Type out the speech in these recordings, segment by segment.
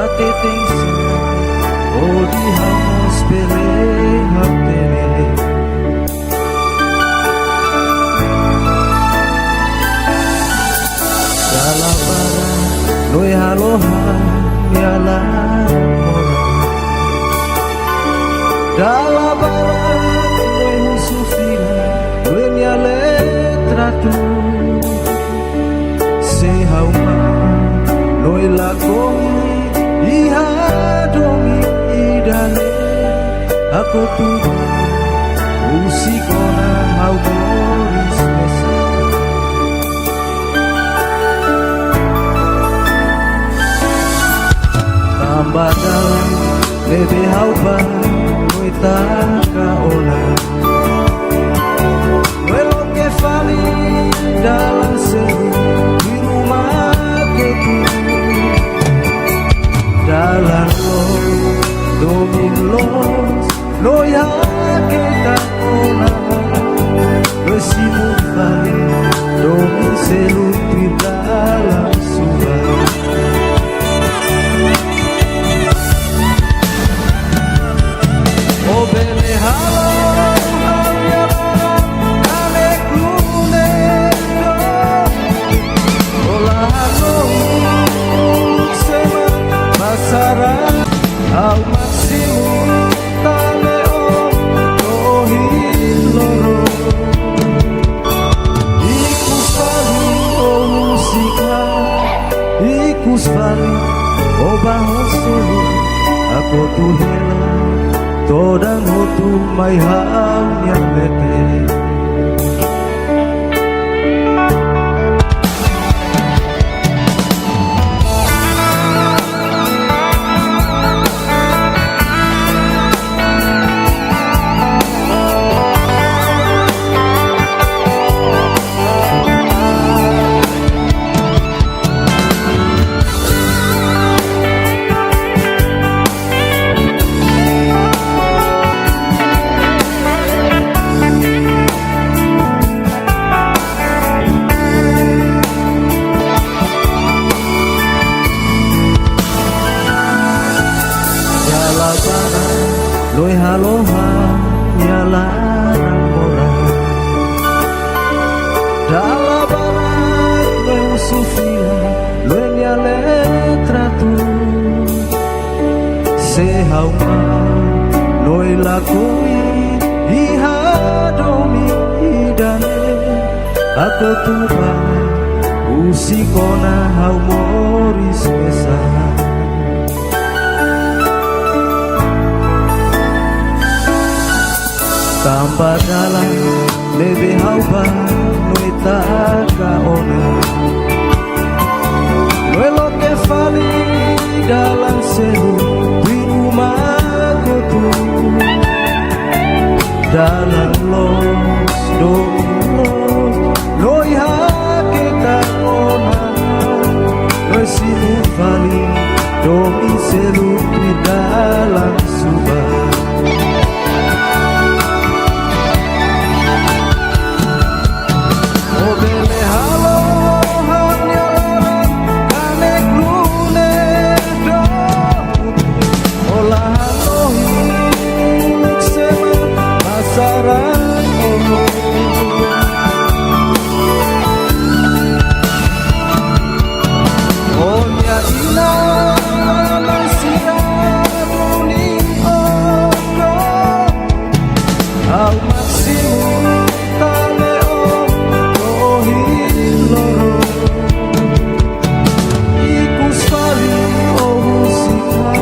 ate tensa o dihamos pele hatene Dalabara noi aloha miala Dalabara noi husufila noi miale tratu Sehauma noi lakoi iha domi idane Aku tuh usikona hau boris mesa Tambah dalam lebe hau ba noi taka ona Welo ke fali dalam seru di rumah ketu Dalam lo domin los lo ya que ona lo simu fali domin seru di dalam subah Oh bele halo Au maksimum tane om rohin loro Ikus vali o musika Ikus vali o bahoselu Ako tuhela Todang hotu mai hal yang lete Loi haloha nyala ramora Dala barat loi usufia loi nyale tratu Sehauma loi lakui iha domi idane Aku tuba usikona hau moris kesana Tambah dalam lebih hauba noi taka ona Noi loke fali dalam seru di rumah kotu Dalam los dominos noi hakeka ona Noi simu fali domi seru di dalam subah Au maksimum tane om rohin loro Ikus vali o musika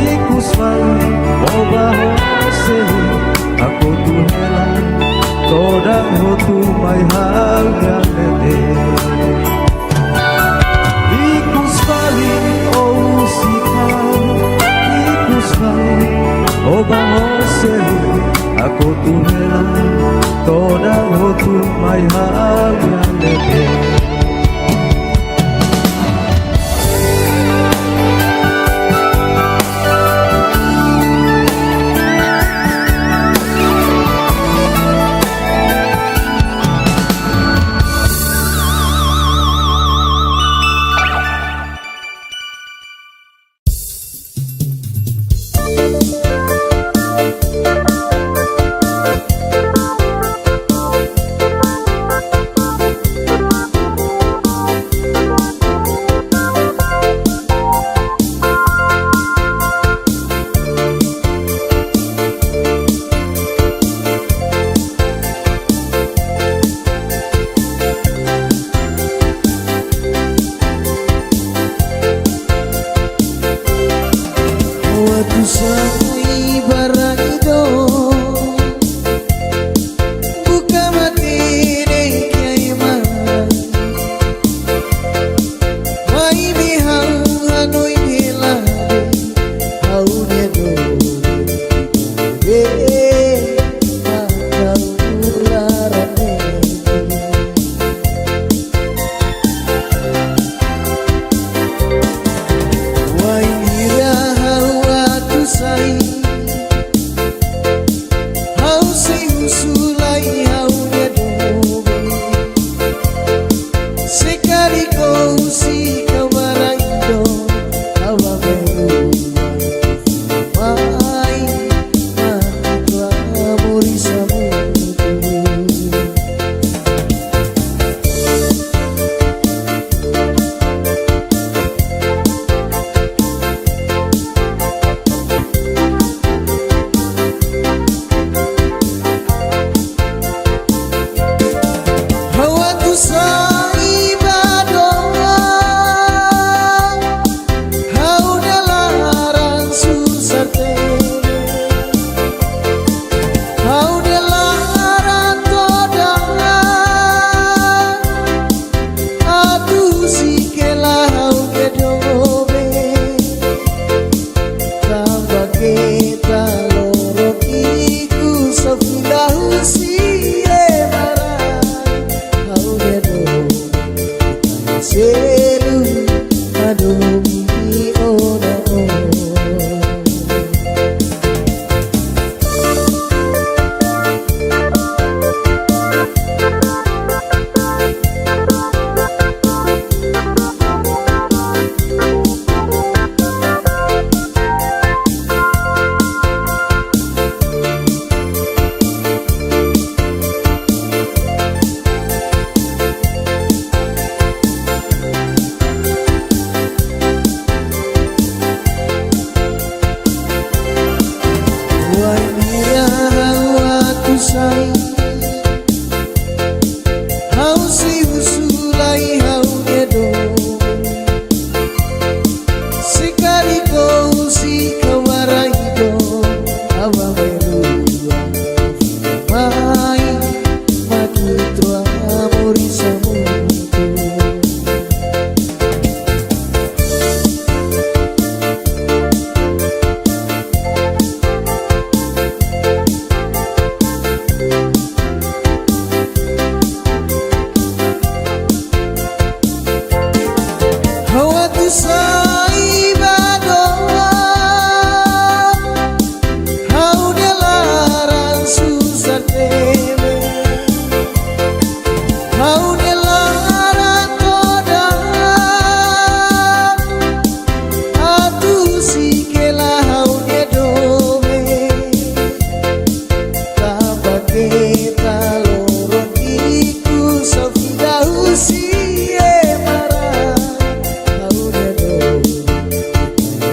Ikus vali o bahoselu Aku tuhela todang hotu mai hal yang lete Ikus vali o musika Ikus vali o bahoselu Aku tuhela todang hotu mai hal yang lete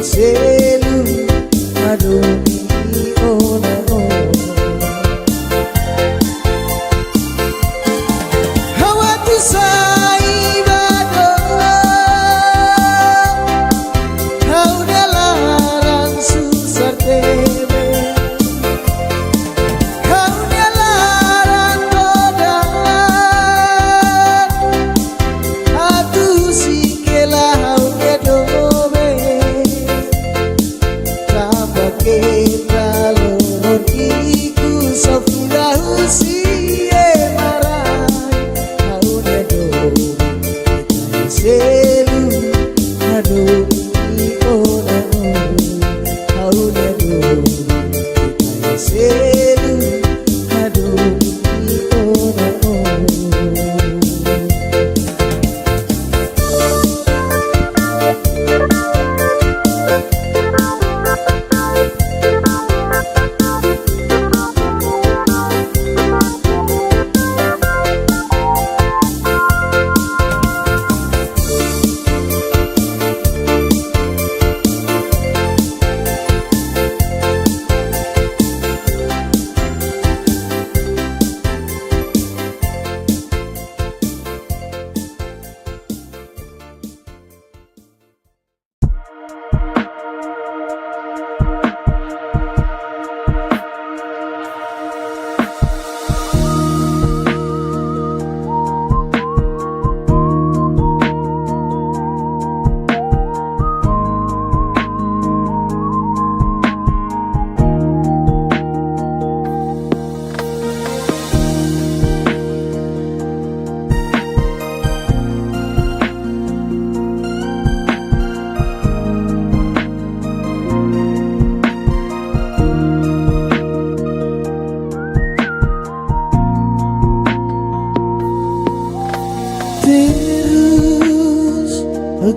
selu adomi ona ona hawa tu sai bado hau dalaran susar tebe hau dalaran dodan atu sikela hau gedobe kita lorot iku sofila usie marai hau dedo kita selu adomi ona hau dedo kita selu adomi ona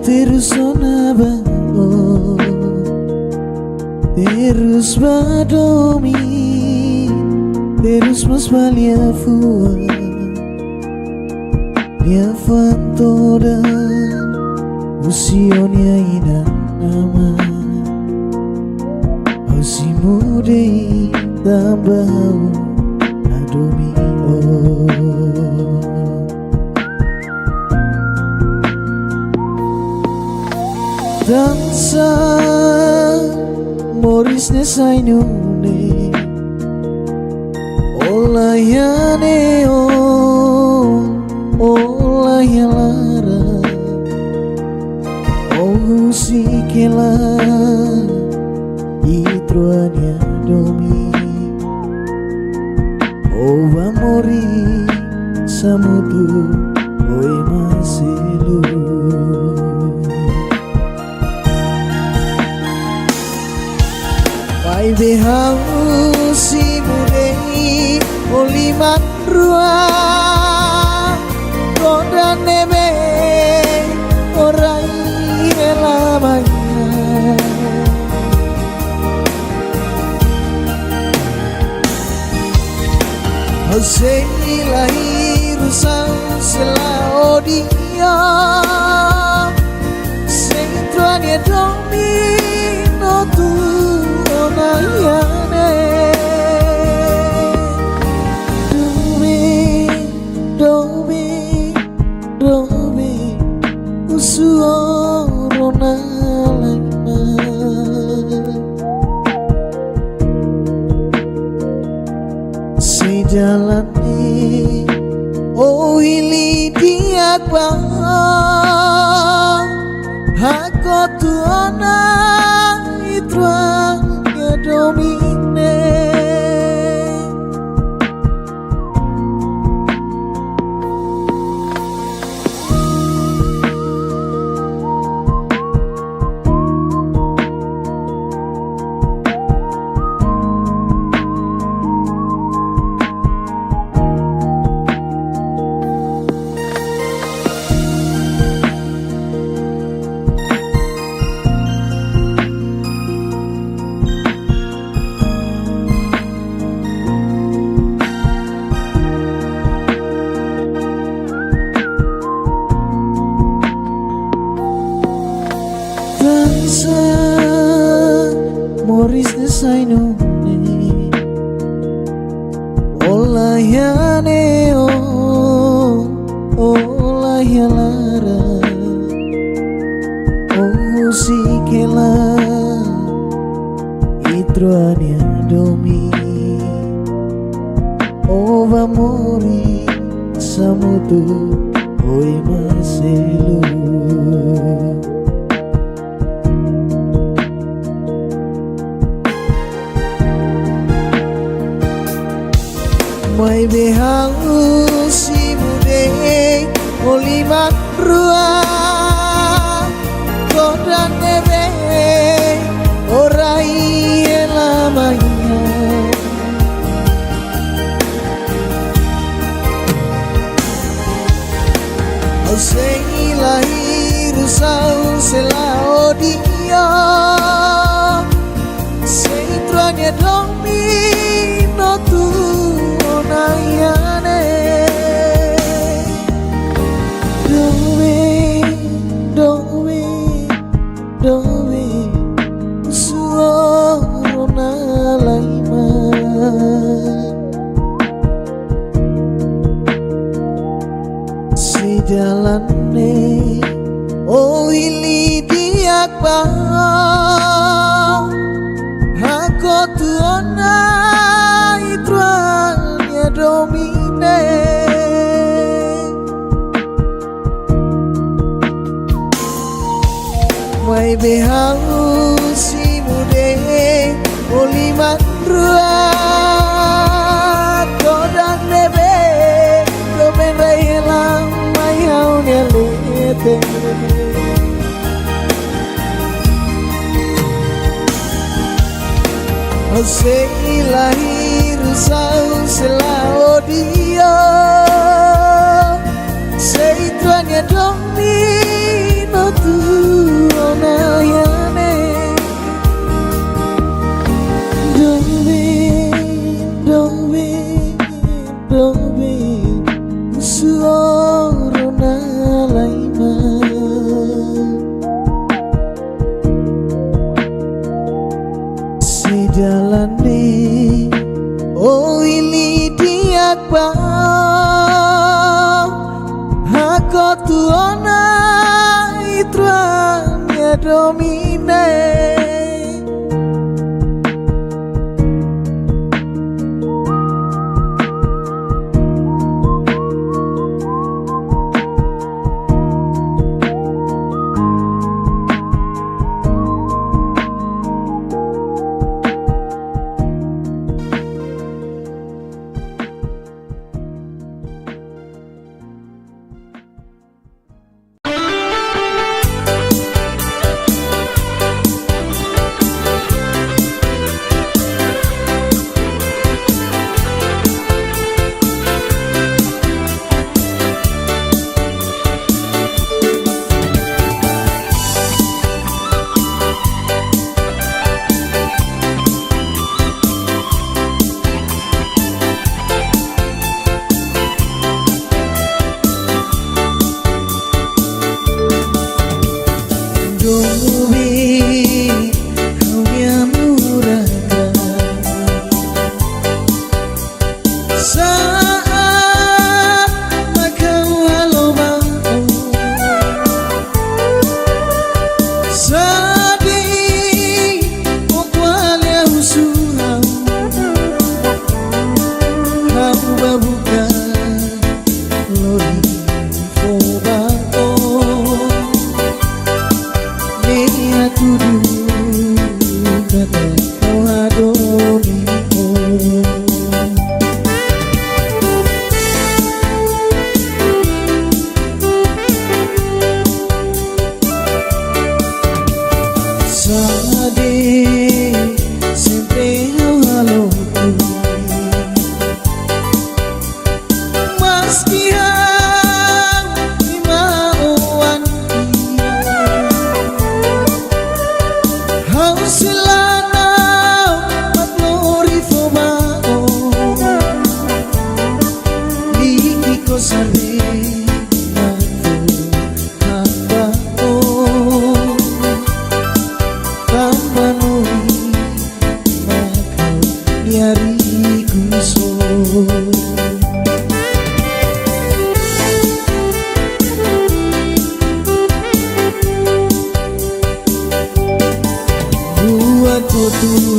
terus sonaba terus badomi terus mas valia fua dia fantoda usionia ina nama usi mude tambah adomi dansa Moris ne sainune olayane olayalara sikela itruania domi ova mori samutu oi maselu Pai behau si budei oliman rua Koda nebe orai elamanya Hosei lahir sela odia Sentrania domino tu onayane Domi usuorona lama sejalani oh ili dia bang hako tuana itruan domine troani domi ova mori samutu oi maselu mai behang si mude olimat rua kodan nebe orai elamanya au sei lahir sau selao dia sei troania domino tu onayane dove suona laima si jalane oh ili diak ba aku tuona itruanya domine mai behang si mude olimat rua kodang nebe domen railang mai haunya lete sei lahir sau selao dia sei tuanya domino tu onayane dove suona laima si jalane oh ili diak ba aku tuona itruanya domine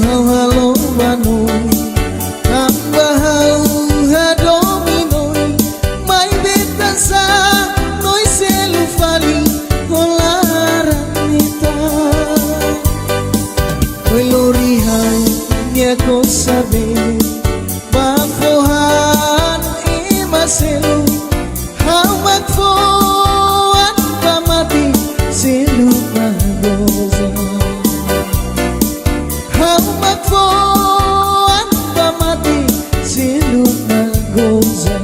hau halo banoi tambah hau hadominoi mai betansa noi selu fali holaranita oi lori hau nia ko sabe bafohan imaselu hau magfoan pamati selu magoza hau magfoan pamati selu magoza.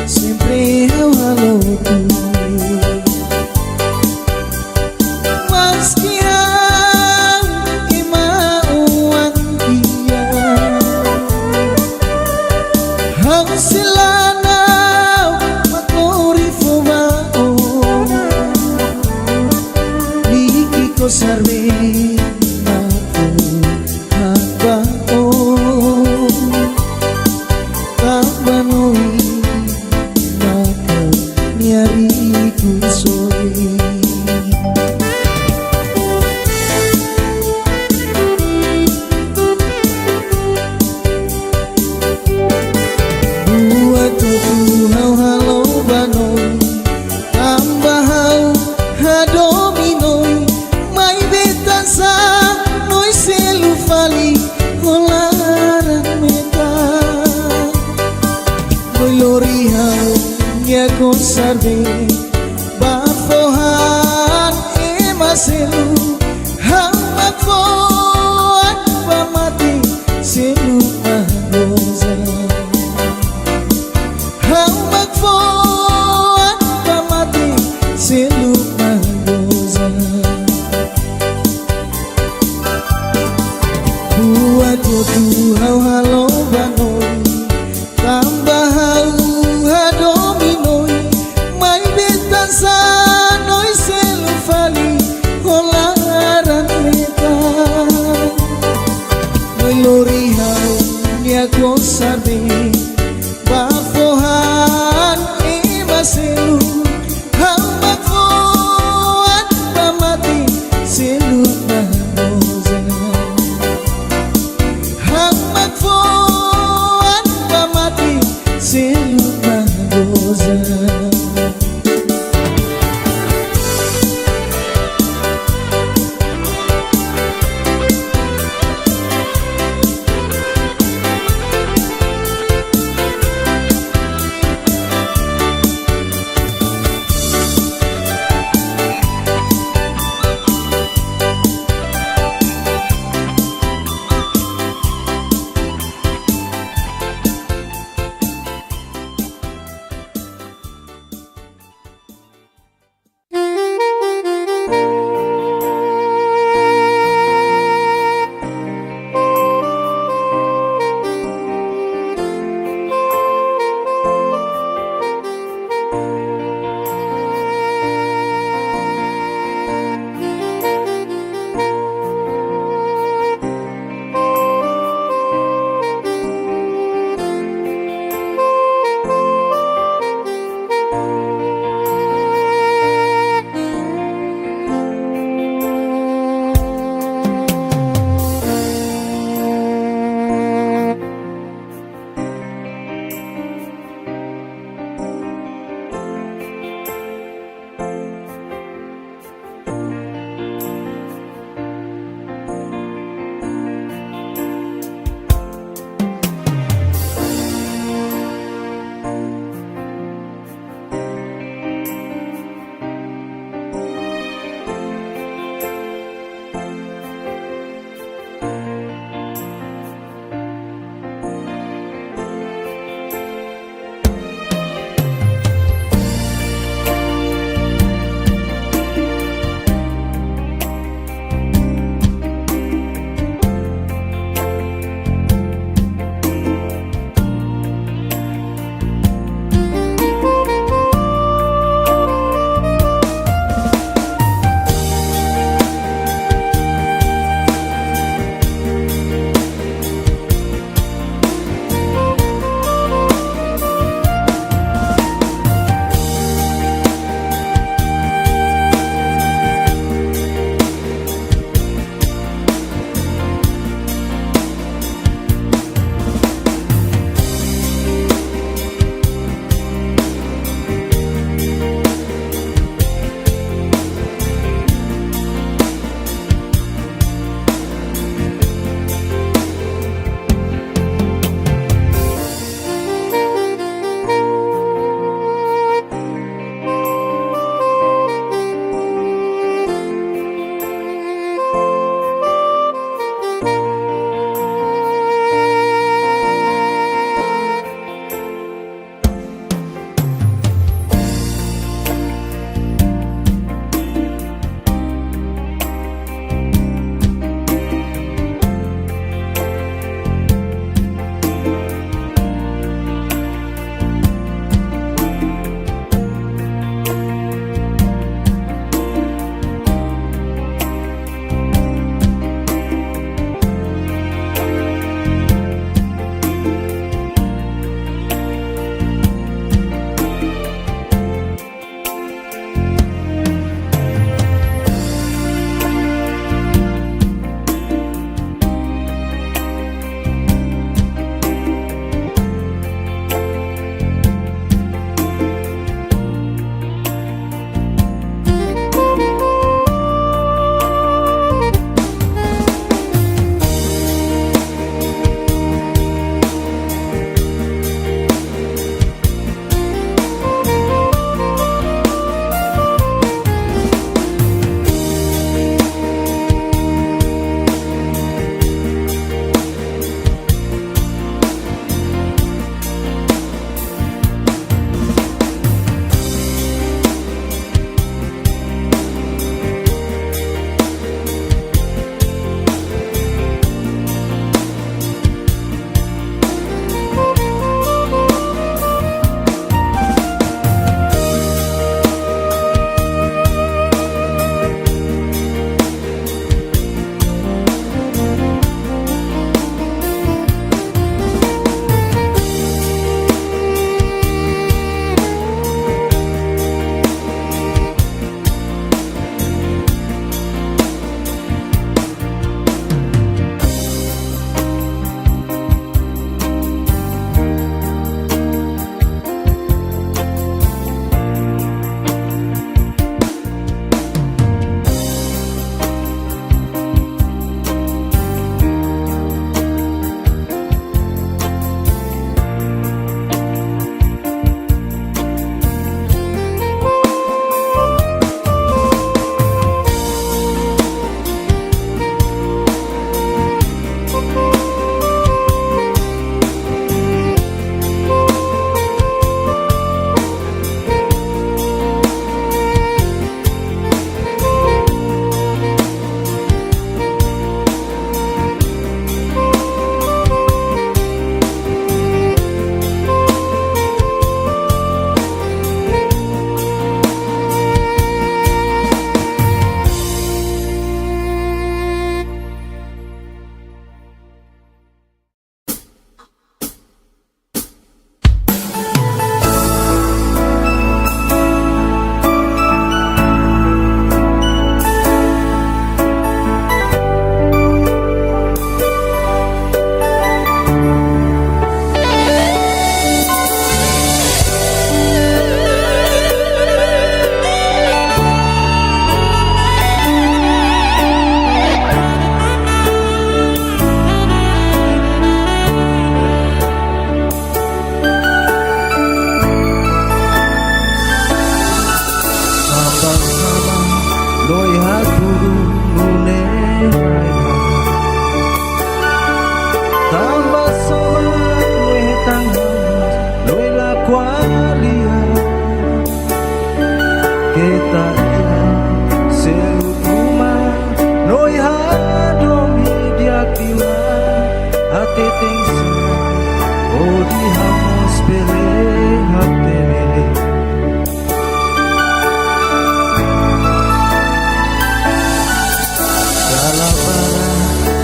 Sempre eu halo tu, mas que hau imauan dia, hau silanau makori fomao, liki ko sarve aku hakbao. Banoi maka niariku soi buat tu hau halo banoi tambah hau hadominoi mai betansa noi selu fali holaran meta lori hau nia ko sarve bafohan emaselu hau magfoan pamati selu magoza hau magfoan pamati selu magoza buat tu hau halo banoi tambah hau hadominoi mai betansa noi selu fali holaran meta noi lori hau nia ko sabe bafohan imaselu hau magfoan pamati selu magoza hau magfoan pamati selu magoza. nune tambah sobat lue tanggung lue lakualia kita selut rumah lue hadomi diakila hati tingsi oh di hamos pele hati mele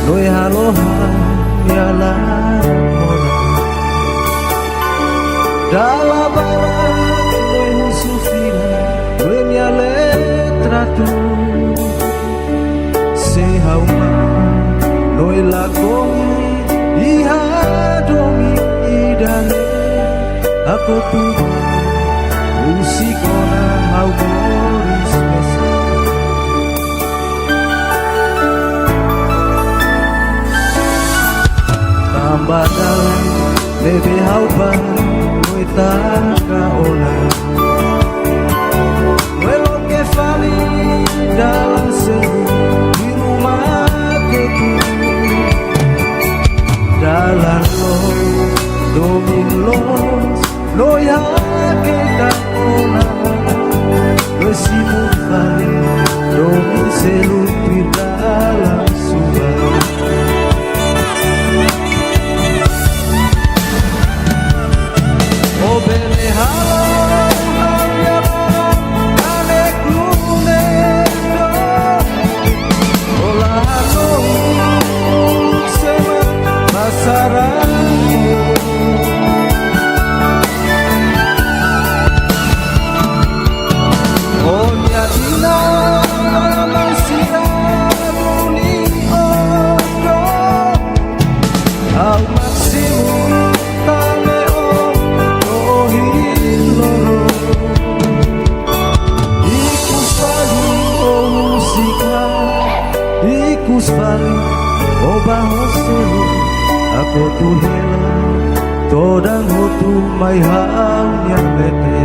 Loi aloha miala dalla bara loi musufira loi miale tratu se hauma loi lakoi iha domi idane aku tuh usikona hau boris mesa Badalan bebe haupa nuita kaona Welo ke fali dalam seru di rumahku Dalan lo domin los lo ya ke kaona Lo simu fali domin seru di dalam subah bene halo ane klume do olahano sema masarani onya dina masia duni odo au maksimum Kusvali oba hoselu aku tu hela todang hotu mai hau yang lete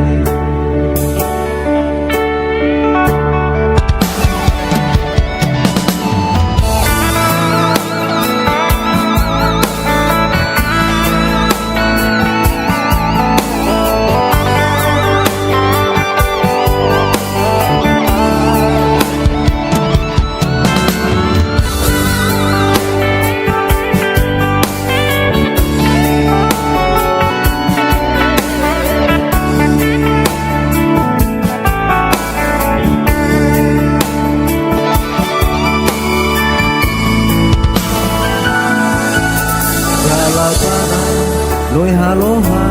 Loi haloha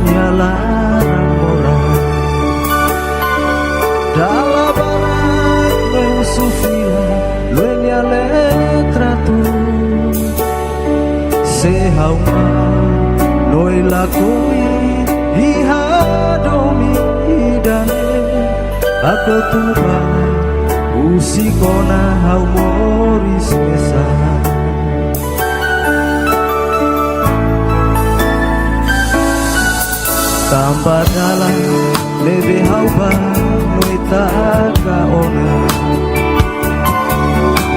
nyala ramora Dalla barat loi usufila loi nyale tratu Sehauma loi lakoi iha domi idane Aku tuba usikona hau moris mesana Tambah dalam lebih hauba noita kaona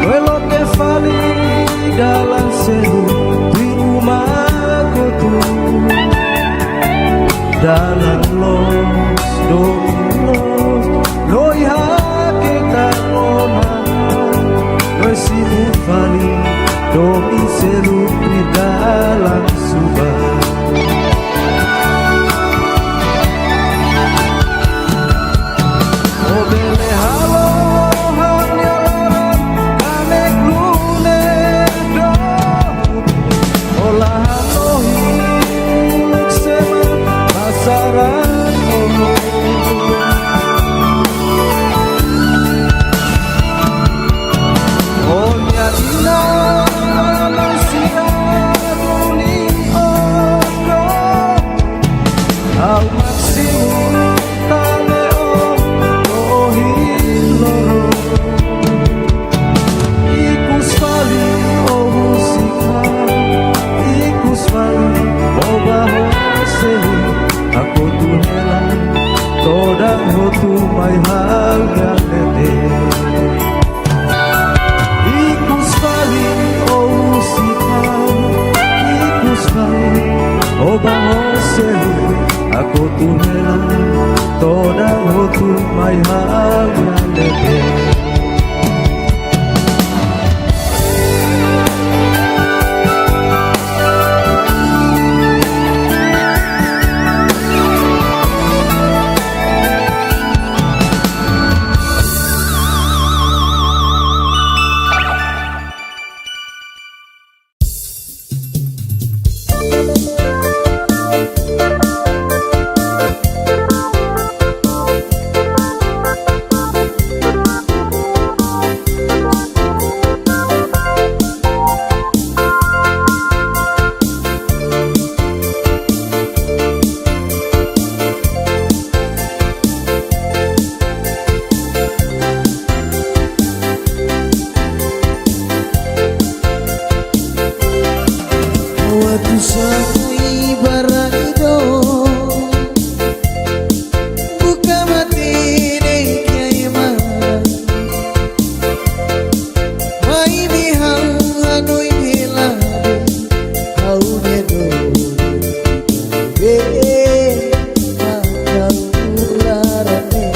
Luelo ke fali dalam seru di rumahku tuh Dalam los dominos loi hake kaona Loi simu fali domi seru di dalam subah Over tulela toda hotu mai hanga lebe. Waktu sampai baraido buka mati deh kiai marah mai bihang hanoi melade kau dedo be makau larane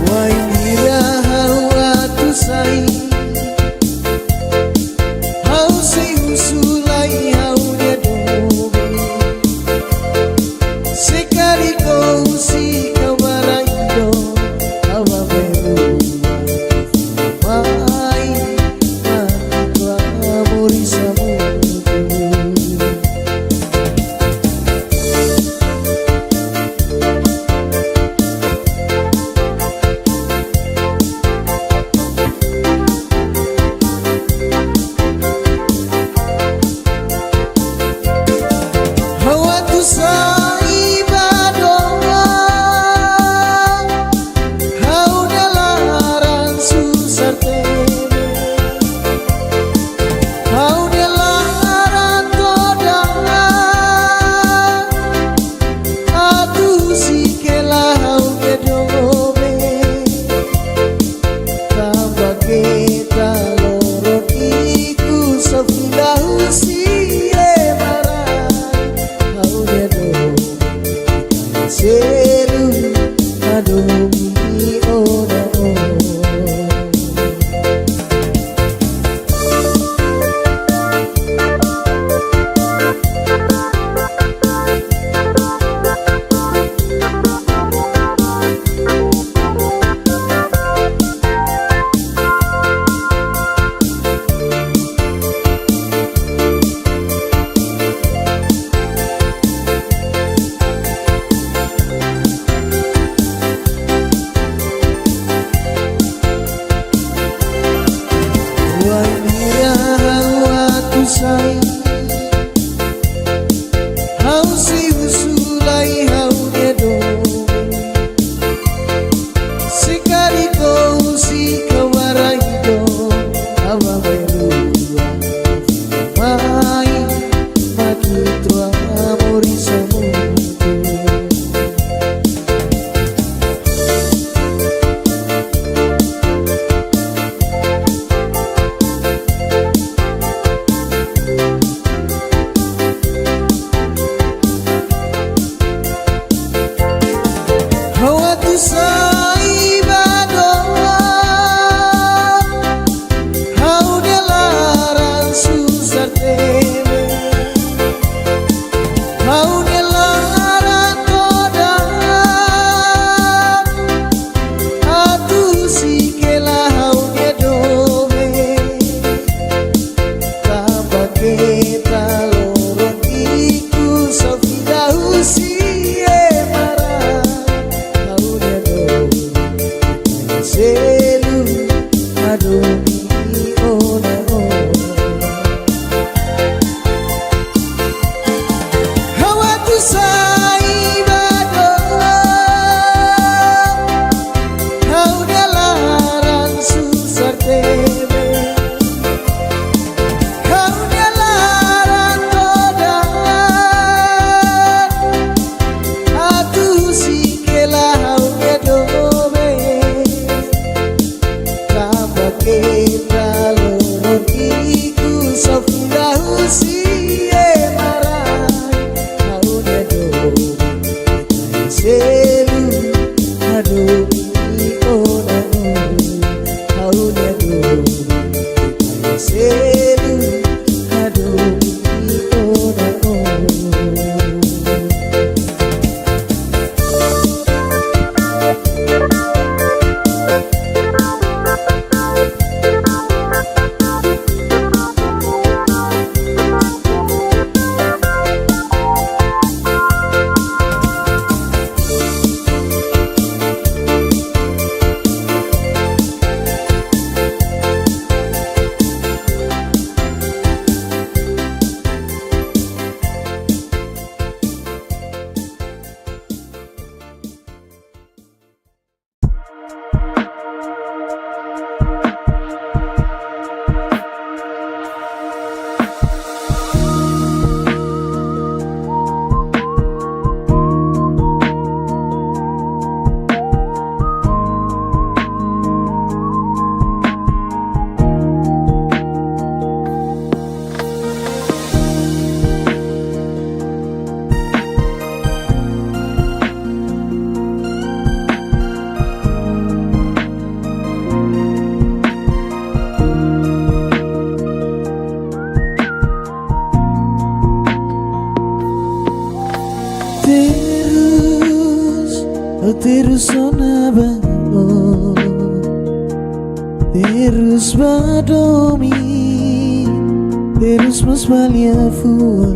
wai sai hau sei usulai hau dia dobe sekali kau si kau baraido awa beru mai matu amori samu sai badoa hau delaran susar teme hau delaran toda aduh si kela hau gedobe tambah kita lorot iku sefilahu si Seru adomi ora sai hau si usulai hau dedo sekali kau si kawaraido awa beru mai matu tua amori samu sai badoa hau delaran susar teme hau delaran toda aduh si kela hau gedobe tambah kita lorot iku safidahu si Seru adomi ona hawa tu sai badoa hau delaran susar teme hau delaran toda aduh si kela hau gedobe kita lorot iku safi terus nabao, terus badomi, terus mas balia fua,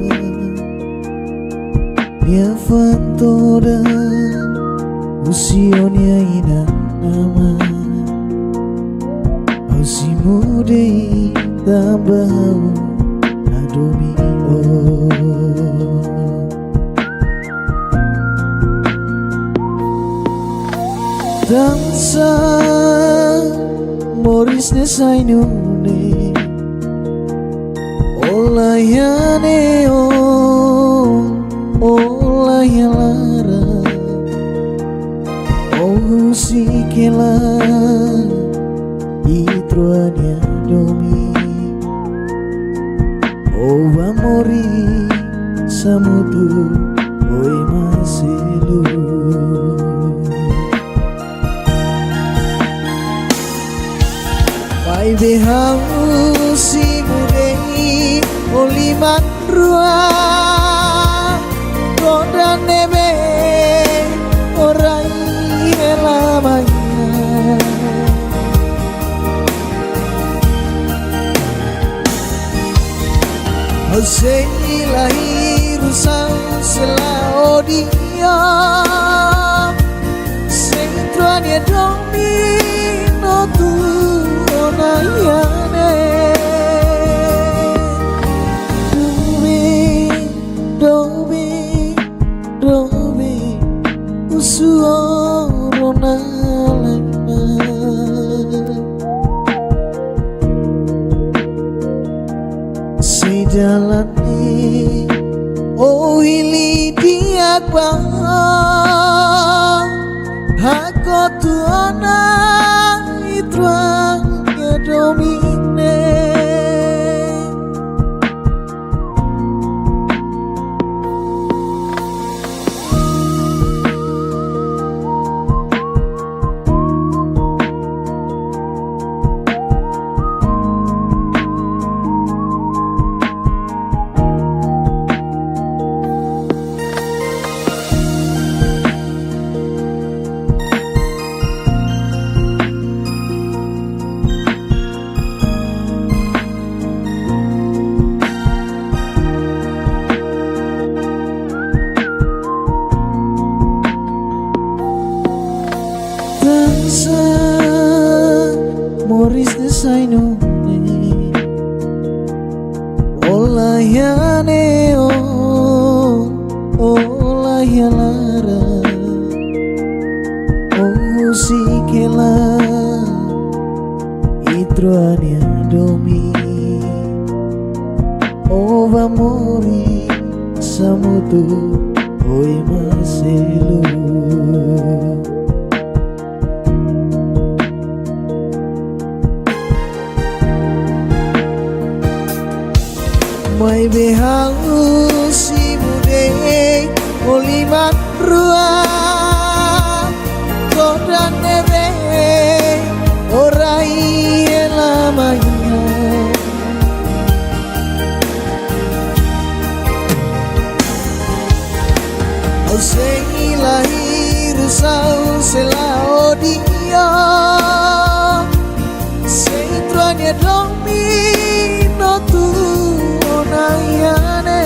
mia fantoda, usionia ina ama, ausi mudei tambah adomi dansa Moris ne sainune olayane olayalara oh sikela itroania domi oh amori samutu oi maselu Pai behau si mudei oliman rua Kodan nebe orai elamanya Hosei lahir sang selao dia Sentranya domino tu Onayane Dobe Usuorona lama Sejalani Oh ili diak bang Hako tuana itruang domine dansa Moris de sainune olayane olayalara oh sikela itroania domi oh amori samutu oi maselu Mai behau si mudei oliman rua Kodan nebe orai elamanya Hosei lahir sau selao dia Sentranya domino tu Onayane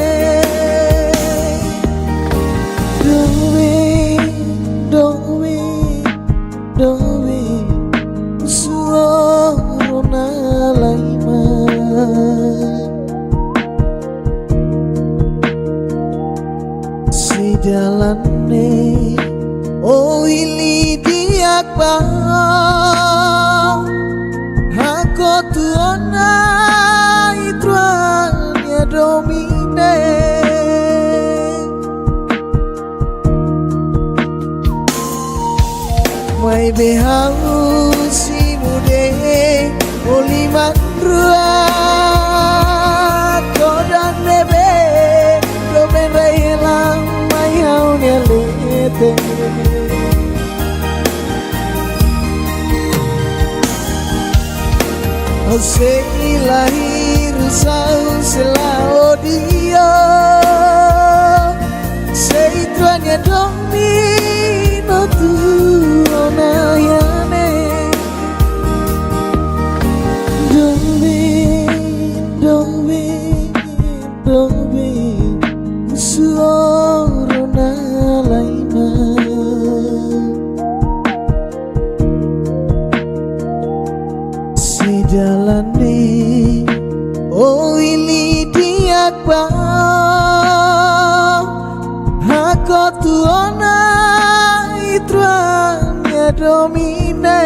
Dobe Suorona laima Sejalane Oh ili diak bang Hako tuana itruanya domine Mai behau si mudei oliman rua Kodan nebe domen railang mayau nyelete Hosei lahir sau selao dia Sentranya domino tu tuona itruanya domine.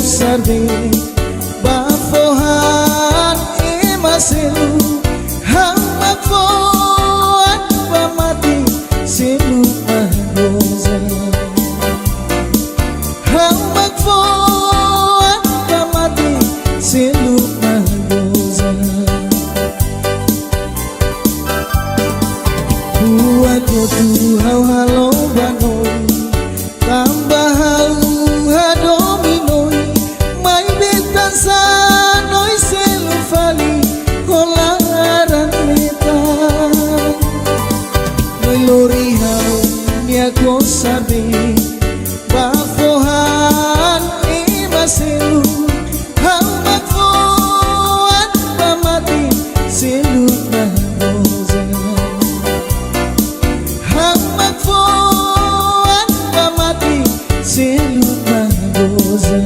Sarde bafohan emaselu hamak foan pamati selu magoza halo banoi tambah halu hadominoi mai betan sanoi selu fali kolaran metan noi lori hau nia ko sabe bafohan maselu hau bafohan pamati selu na rosa hau bafohan pamati selu na rosa.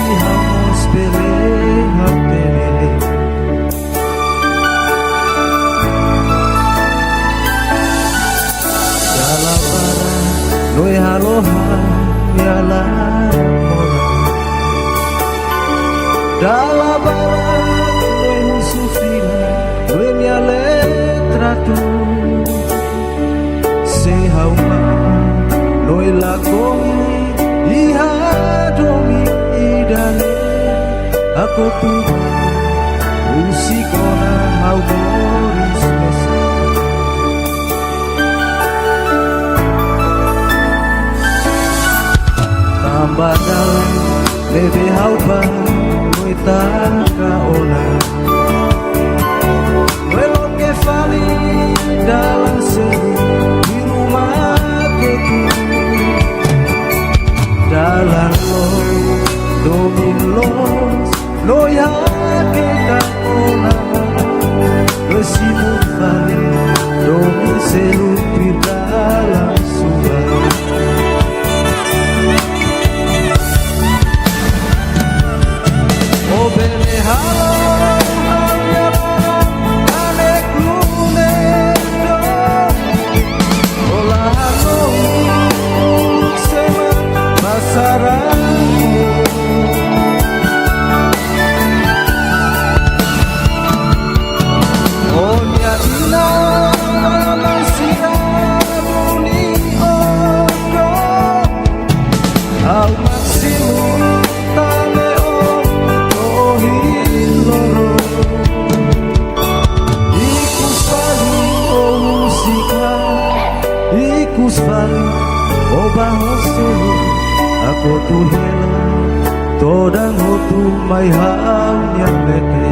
ihamos pele pele. Dalabara noi aloha yala mora. Dalabara noi husufila noi mia letra tu. Se hauma noi lakoi iha domi idale. Aku tuh musikona hau boris besa. Tambah dalam lebe hau ba noi taka ona. Noi ke fali dalam seni di rumah ketu. Dalam lo domin los lo ya ke ona. Besimu fali domin selupir dalam subah. Oh bene halo anek lune do. Olah halo sema pasaran. Oh nyadina masira buni odo. Al maksimum tale ikus vali oba hoselu aku tuh hela todang hotu mai hau yang bete.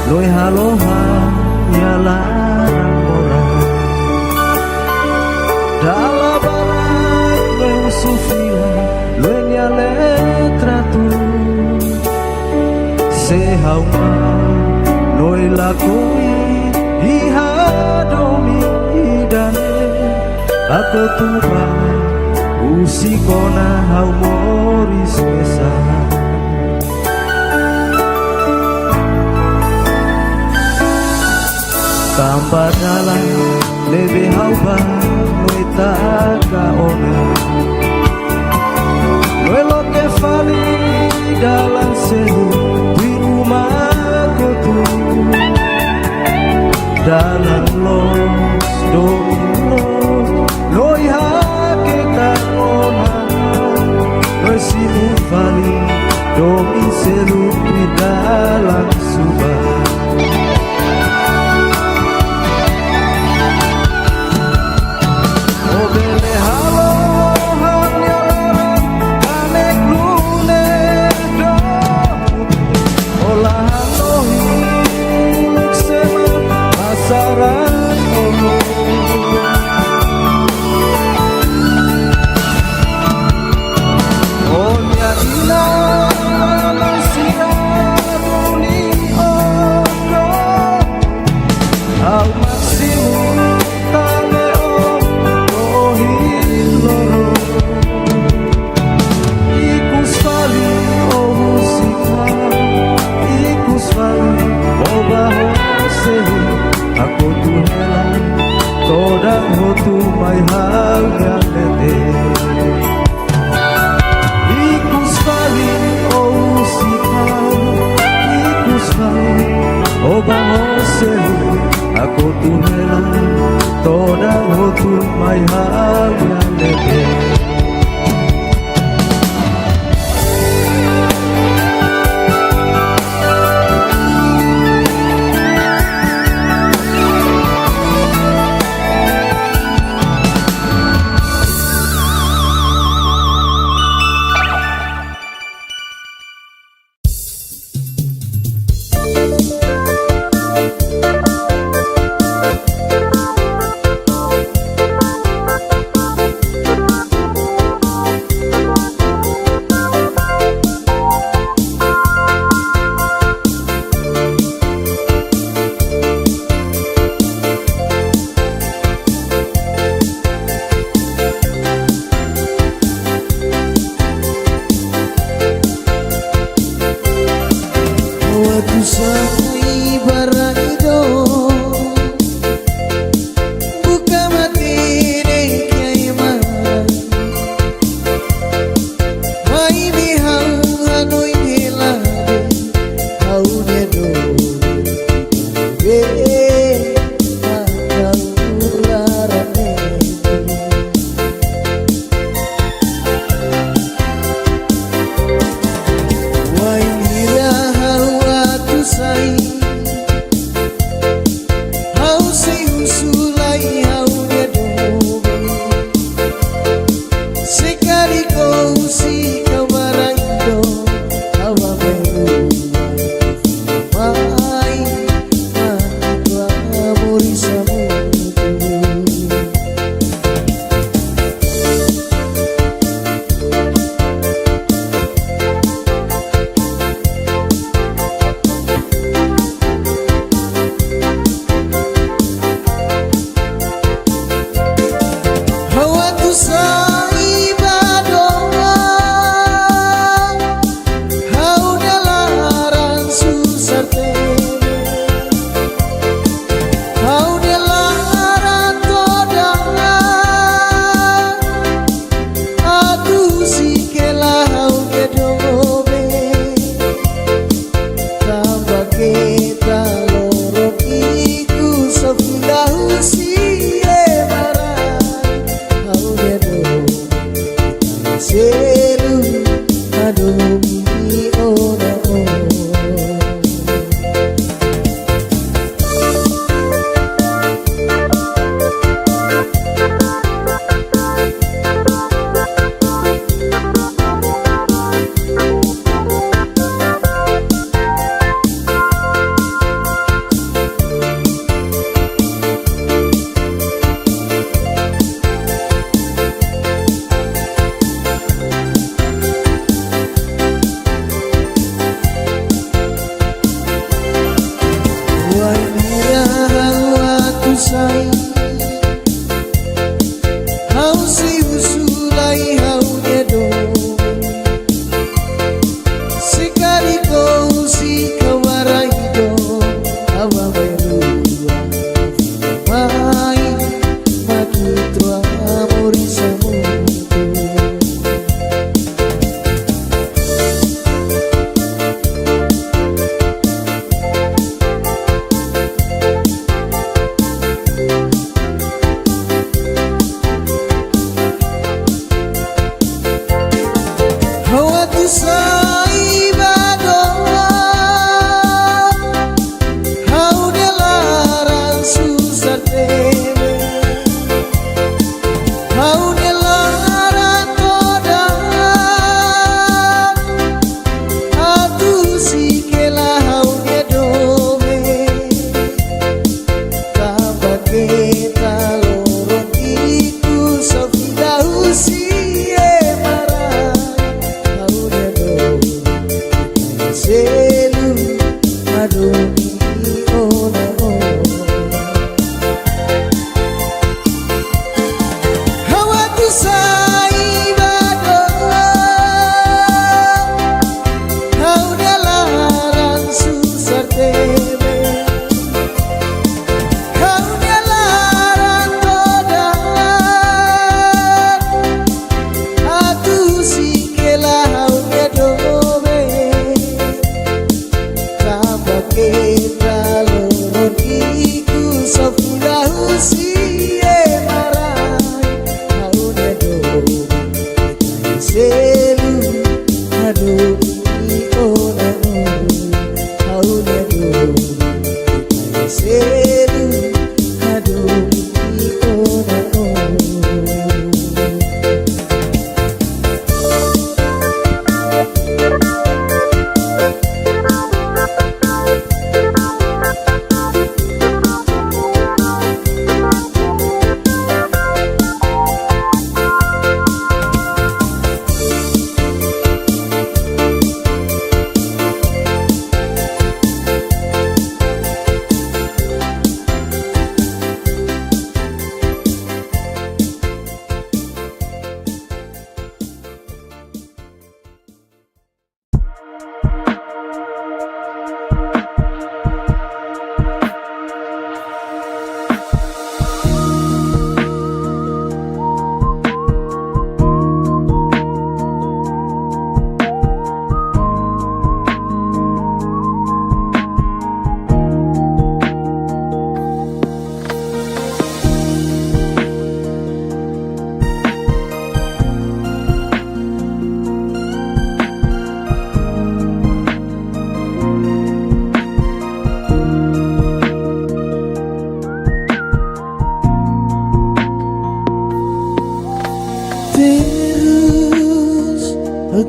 Loi haloha nyala mora. Dala barat loi usufila loi nya letra tu. Se hauma loi lakoi iha domi idane. Aku tuba usikona hau moris besa. Tambah dalam lebih hauba noi taka ona. Noi lo ke fali dalam selu di rumah kotu. Dalam los dominos noi hake ona. Noi simu fali domi selu di dalam subah. Aku tuh hela todang hotu mai hal yang lete. Ikus vali oh sita, ikus vali oh bahose. Aku tuh hela todang hotu mai hal yang lete. Adomi ona Hawa tu sai bado Hau dia laran susar tebe Hau dia laran todan Atu si kela hau dia dobe Tambah kita loron iku safulahu si marai Hau dia dobe Kita selu Adomi ona Hau dia dobe Kita selu Adomi ona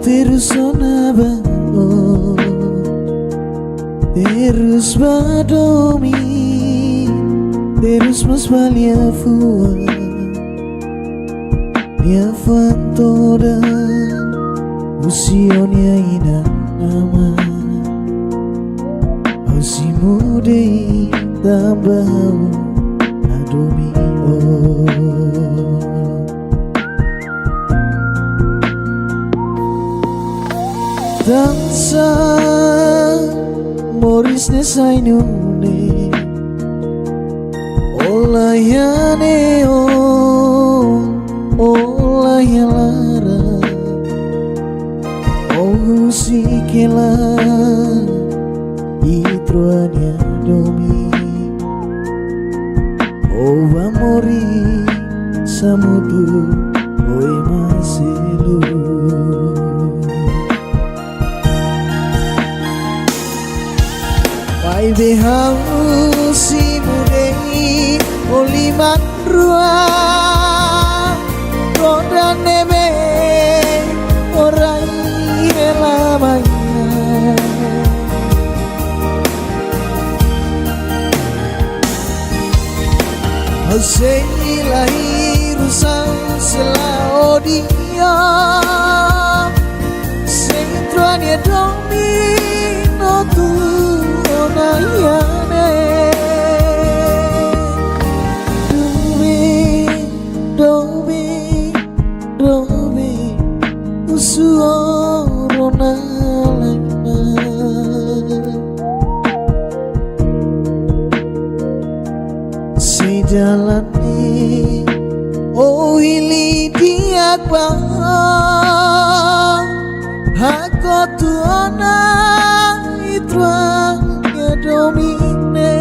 Terus sonabao Terus badomi Terus mas valia fua Nia fantoda Usionia ina ama Ausi mudei tambah Adomi Dansa Moris nesainune Olayane Olayalara Oh sikela Itruania domi Oh amori Samutu Oi masilu Pai behau si mudei oliman rua roda nebe orai elamanya Hosei lahir sela odia Sentrania domino tu Onayane Dobi Usuorona lagna Sejalani Oh ili diakba Hako tuona Itruang domine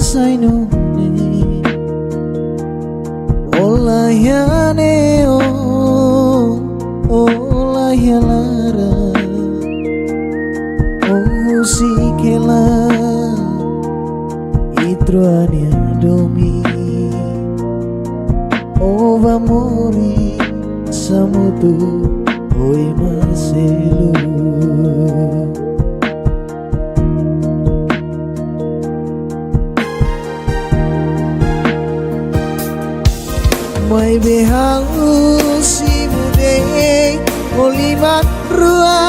saino olah ya neo olah ya lara oh si kela itruania domi ova mori samutu oi Marcelo mai behang si mude oliman rua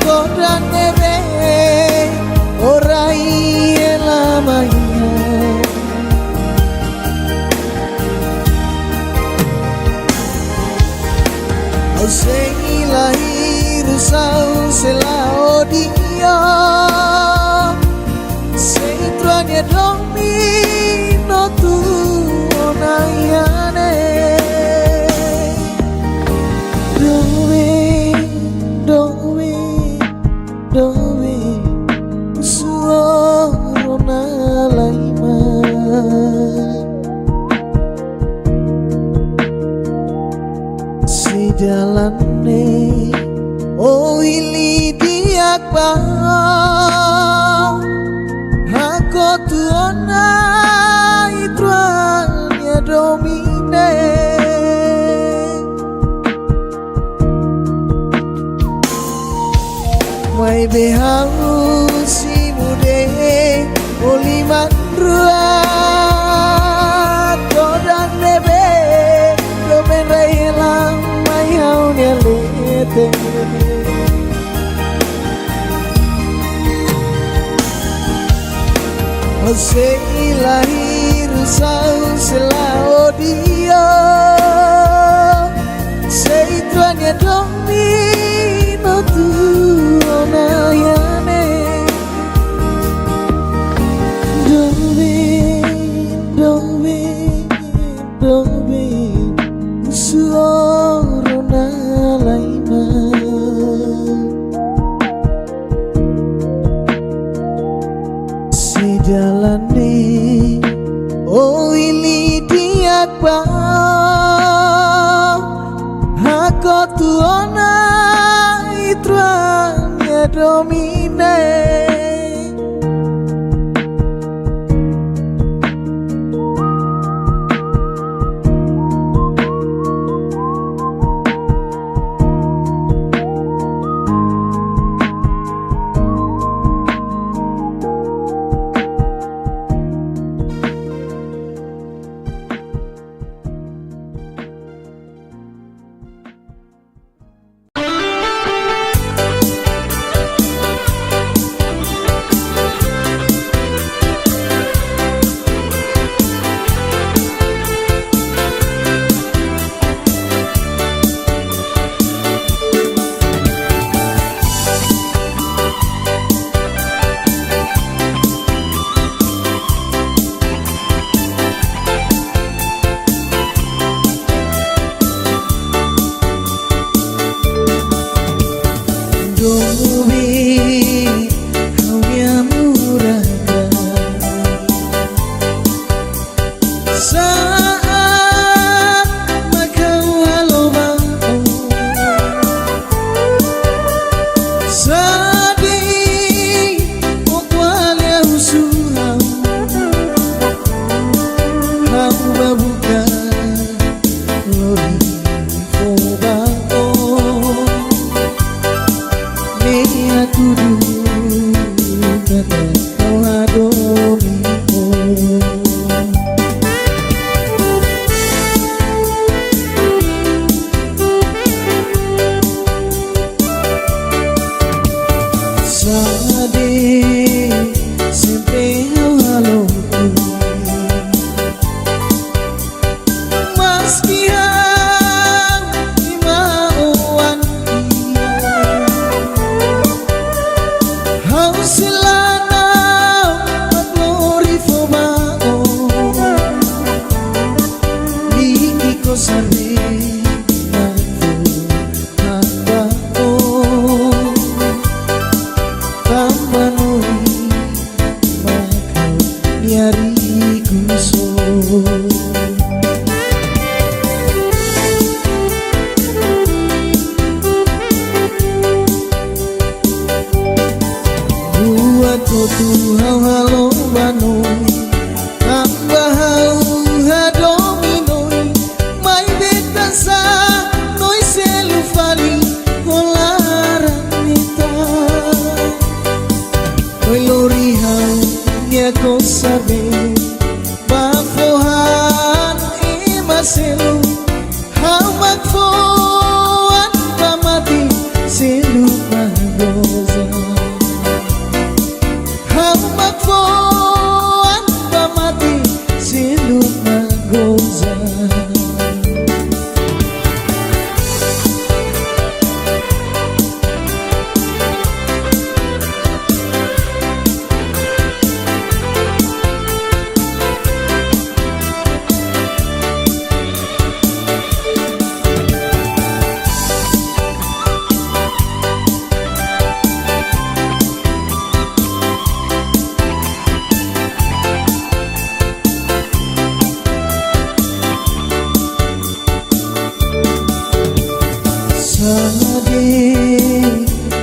kodan nebe orai elamanya au sei lahir sau selao dia sei truania domino tu onayane dove suara laima si jalane oh ili diak bang aku tuona itruanya domine mai behang si mude oliman rua kodan nebe domen railang mai haunya lete sei lahir sau selao dia sei truania domino tu onayane dove suara laima si jalane oh ili diak bang aku tuona itruanya domine nyari kusuk. Buat kotu hau halo banoi tambah hau hadominoi mai betasa noi selu fali olaran mita noi lori hau nia ko sabe bafohan imaselu hau magfoan pamati selu magoza hau magfoan pamati selu magoza.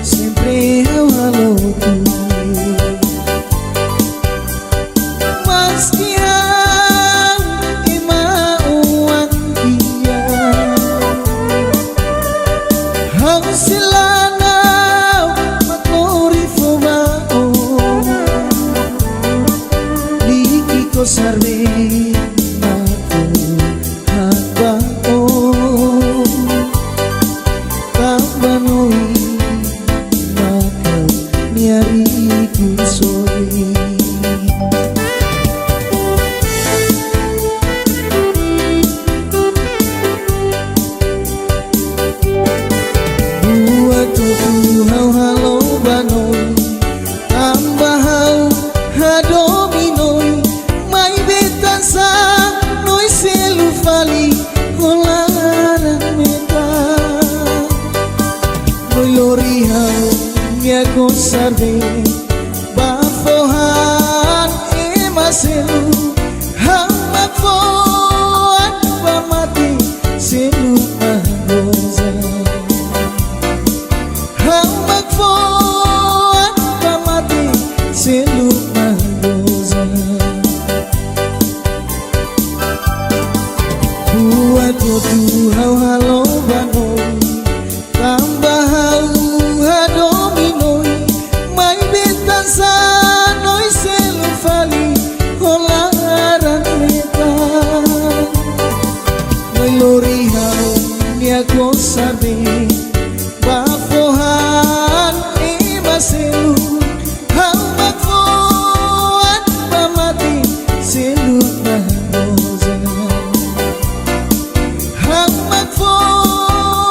Sempre eu halo tu, mas que hau imauan dia hau silanau makori fomao liki ko sarve mako hakbao banoi maka nyari kusoi. Buat kotu hau halo banoi tambah hau hadominoi mai betasa noi selu fali olaran meta lori hau nia ko sarve bafohan imaselu hau magfoan pamati selu magoza hau magfoan pamati selu magoza. Buat kotu hau halo banoi tambah hau hadominoi mai betasa noi selu fali olaran meta noi lori hau nia ko sabe bafohan imaselu hau magfoan pamati selu magoza hau magfoan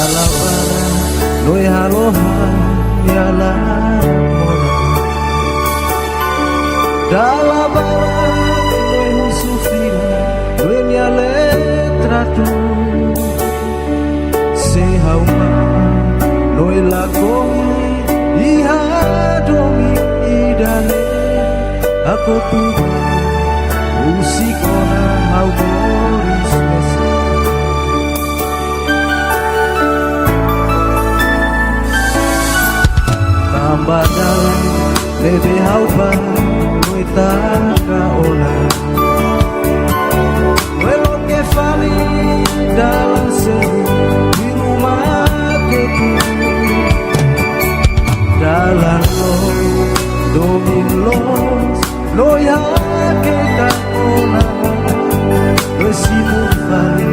Dalabara noi haloha yala Dalabara noi husufira noi nyale tratu Sehauma noi lakoi iha domi idane Aku tuh musikona hau boris mesa Tambah dalam lebe hau ba noi taka ona Welo ke fali dalam seru di rumah ketu Dalam lo domin los lo ya ke ona Lo simu fali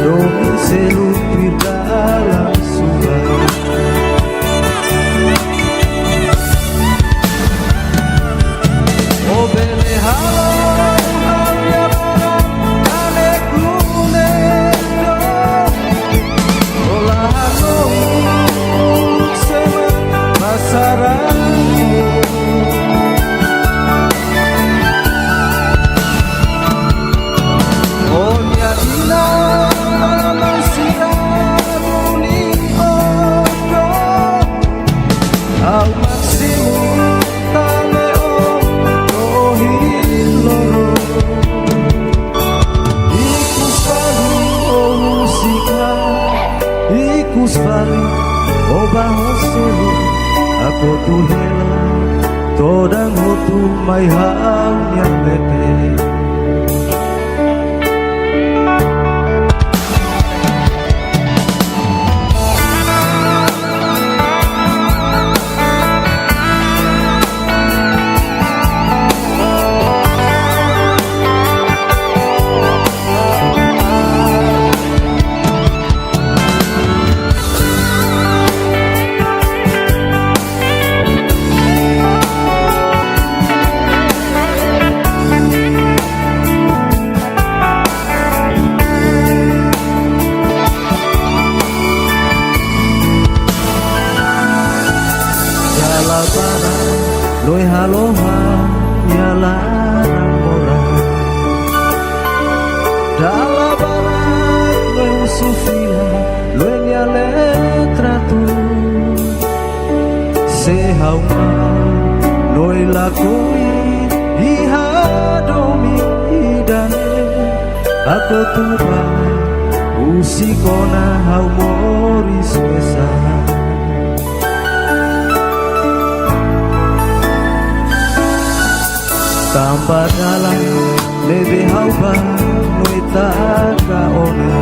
domin seru di dalam suara Bele halo hanya barang ane kune do Olah halo sema masaran Oh nyadina manusia dunia do Au maksimum tane Kusvali obah hoselu aku tu hela todang hotu mai hau yang lepe Loi haloha yala ramora Dalabara loi usufila loi nyale tratu Sehauma loi lakoi iha domi idane Aku tuba usikona hau moris mesa Tambah dalam lebih hauba noi taka ona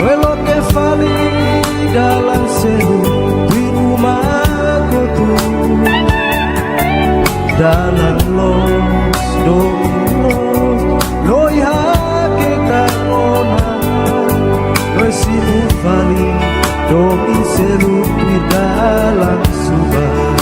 Noi lo ke fali dalam seru di rumah kotu Dalam los dominos noi hake ona Noi simu fali domi seru di dalam subah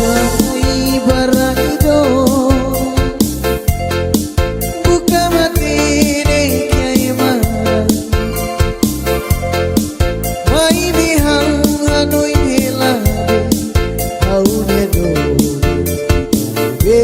sai baraido buka mati de kiai marang mai bihang hanoi hela hau ne do be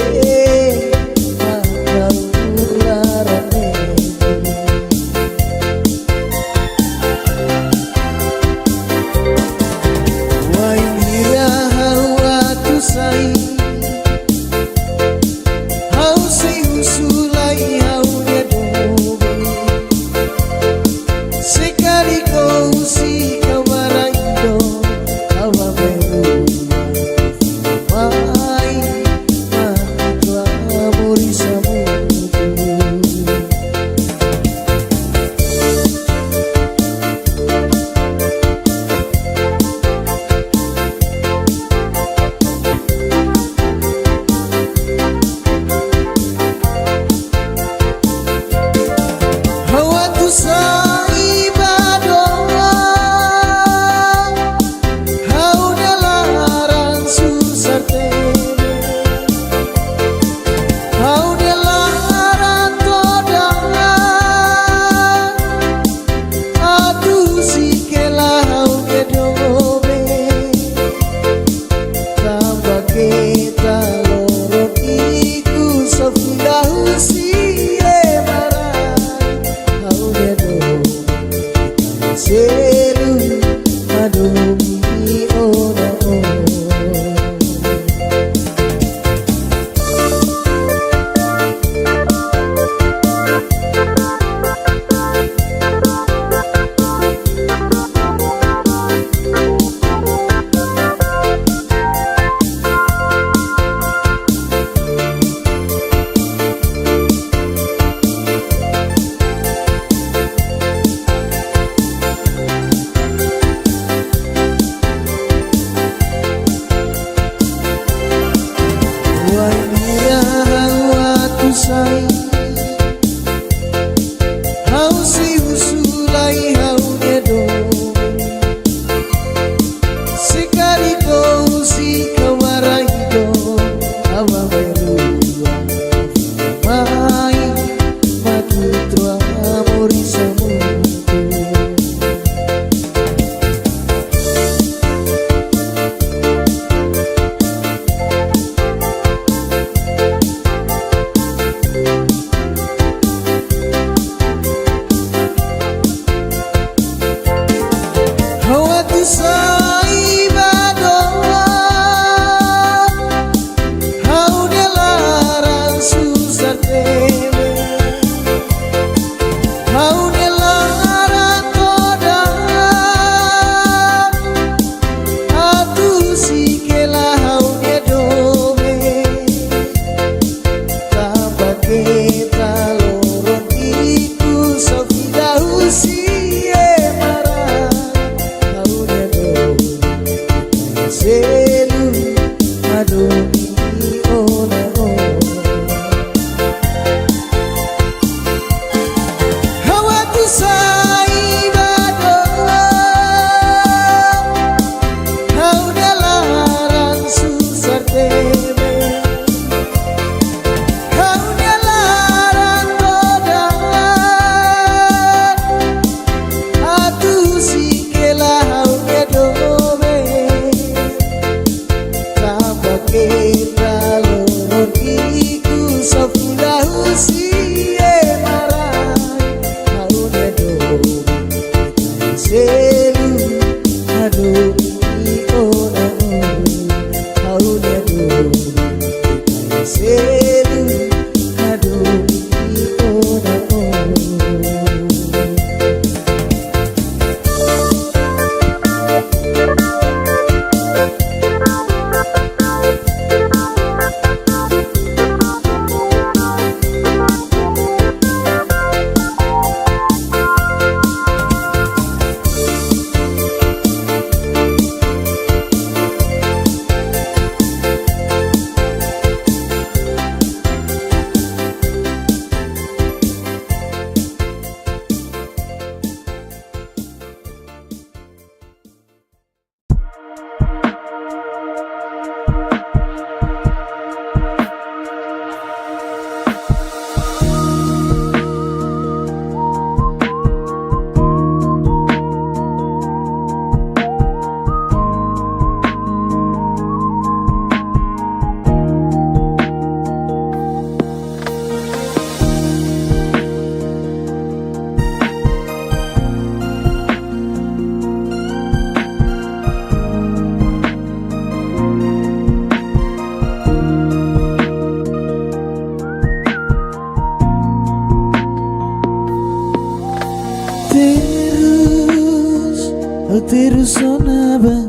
terus onaba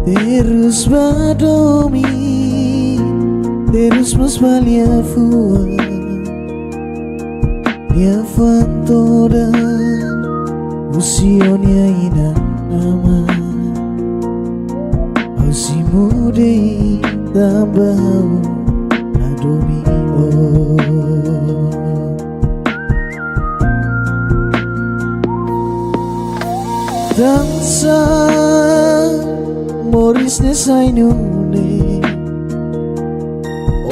terus badomi terus mas valia fua Nia fantoda usionia ina nama Ausi mudei tambah adomi Dansa Moris ne sainune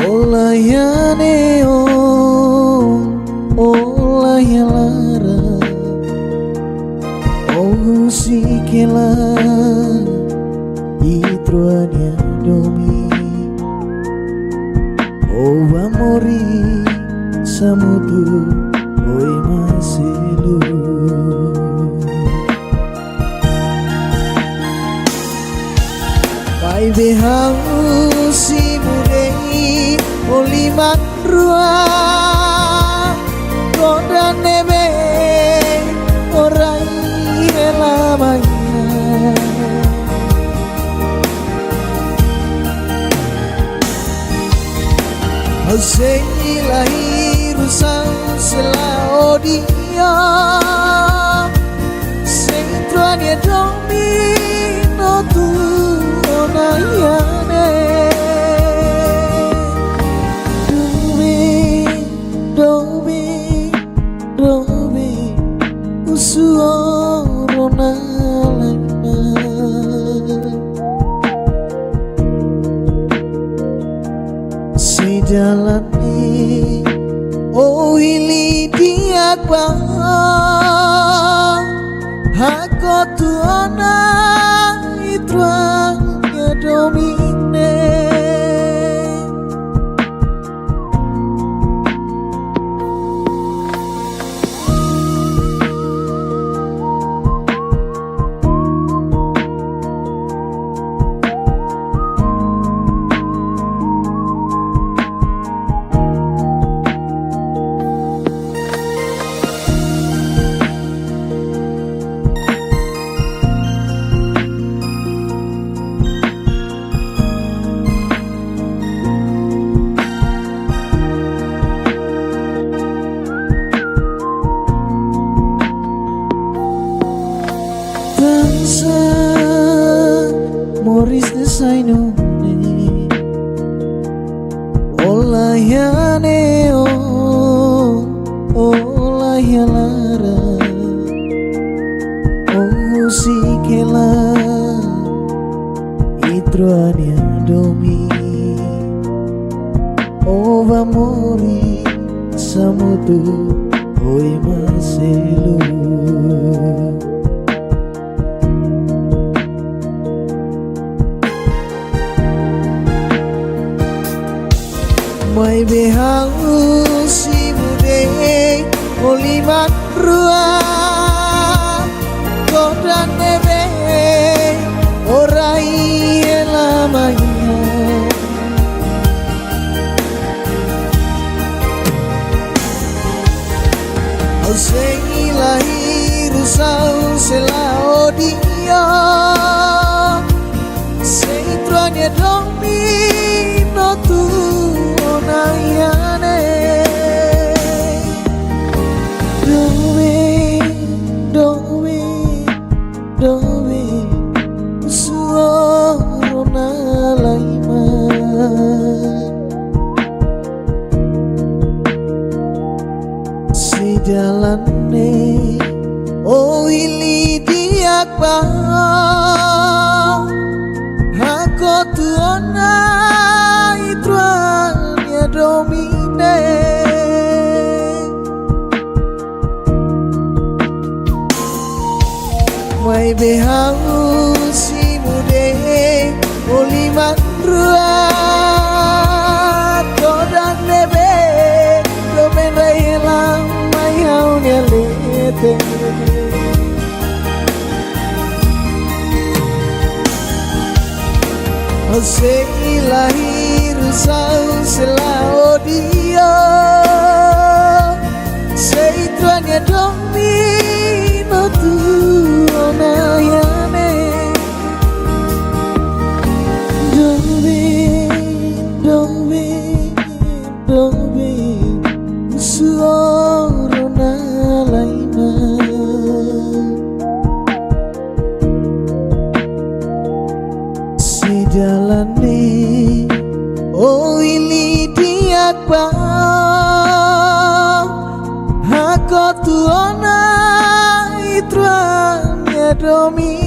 Olayane Olayalara Ohusikela Itruania domi Ova mori samutu Oi maselu Pai behau si murei Oliman rua Koda nebe Orai helamanya Hosei lahir selao dia Sentrania domino tu onayane Dobe usuorona lama Sejalani oh ili diak bang Hako tuana itruangnya domine Dansa Moris desainune Olayane Olayalara Ohusikela Itruania domi Ova mori samutu Oi maselu Mai behau si mudei Oliman rua Koda nebe Orai helamanya Hosei lahir selao dia Sentrania domino tu onayane Dobe suorona laima Sejalane oh ili diak bang Hako tuona itruania domine Mai behau si mudei Oliman rua Koda nebe Domen raihelang Mayau nyalete Hosei lahir selao dia Seitruania domino tu domine.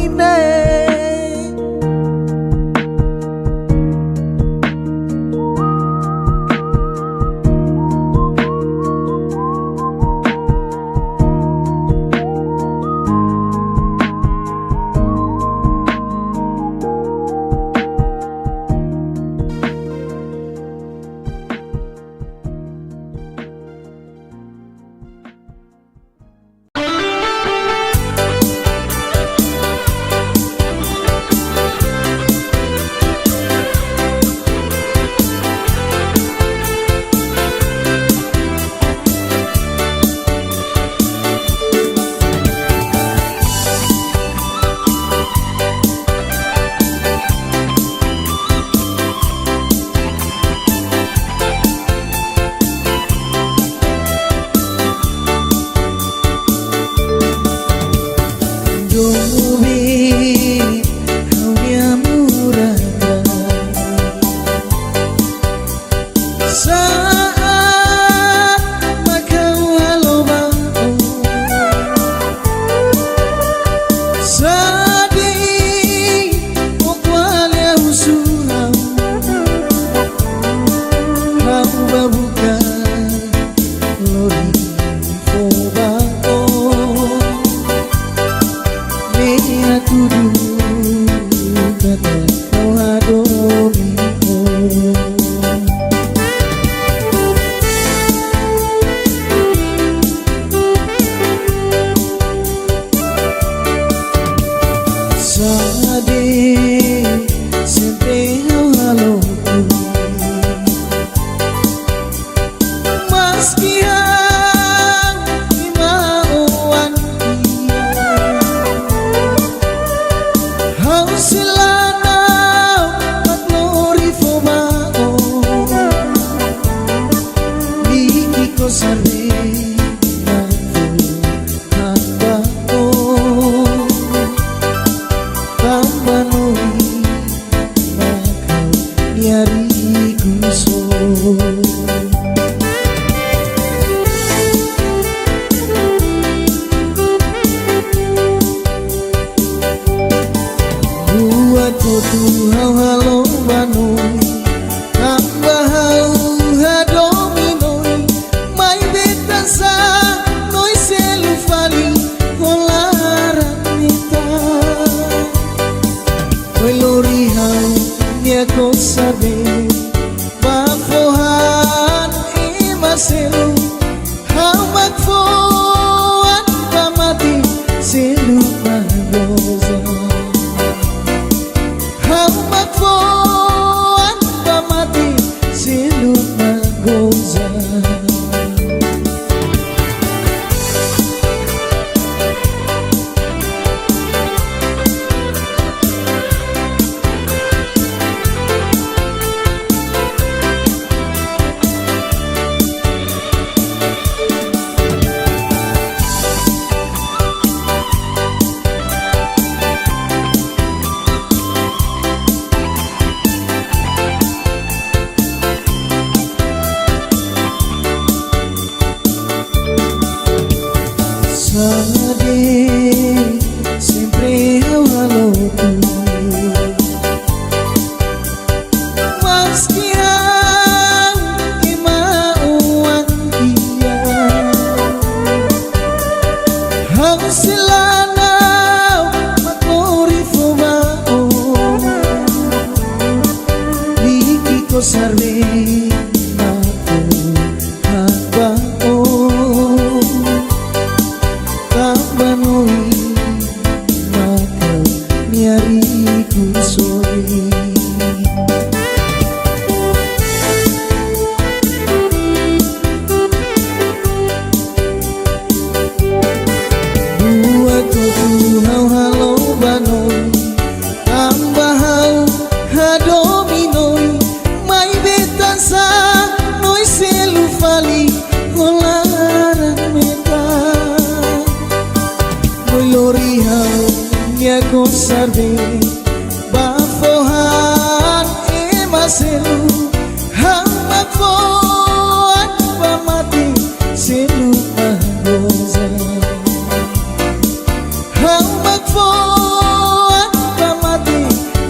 foan pamati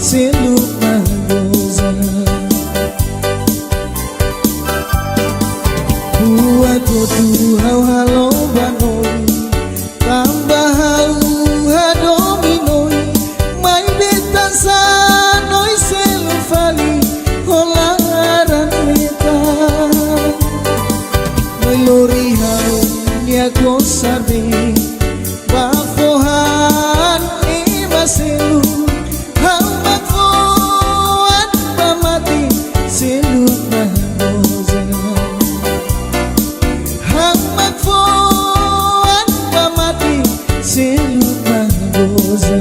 siluk magoza buat tu hau halo banoi tambah hau hadominoi mai beta sanoi selu fali holaran meta melori hau nia ko sabe bafohan iba selu hau bafohan pamati selu magoza hau bafohan pamati selu magoza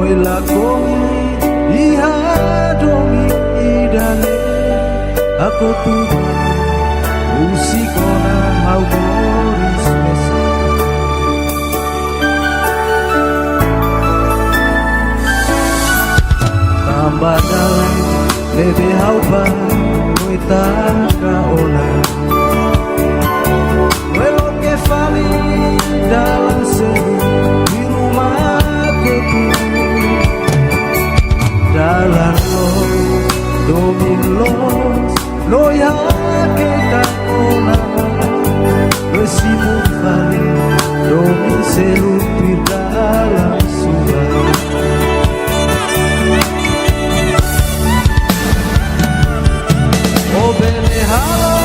noi lakoni iha domi idane aku tuba musikona hau boris mesa tambah dalam lebe hau ba noi taka ona welo ke fali dalam seru di rumah ketu dalam lo domin los lo ya ke ona besimu fali domin seru di dalam subah oh bele halo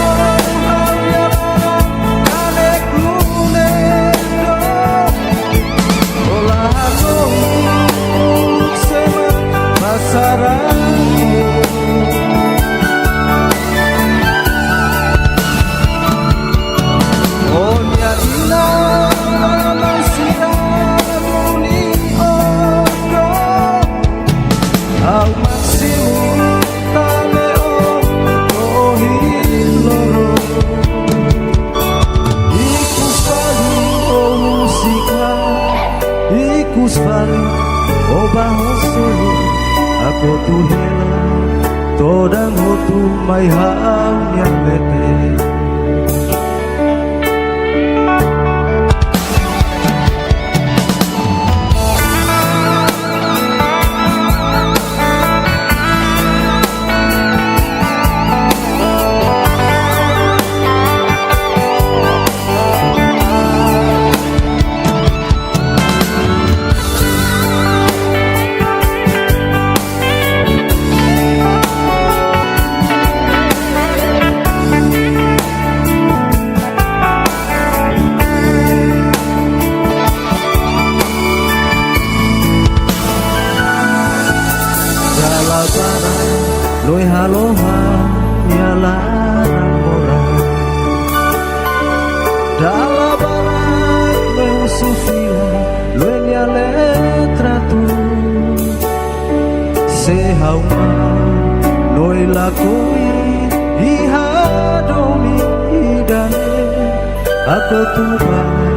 aku tu hela todang hotu mai hau yang lete Loi haloha ya larang orang dalam barat loi usufila loi nia letratu sehauma loi lakoi iha domi idane aku tuba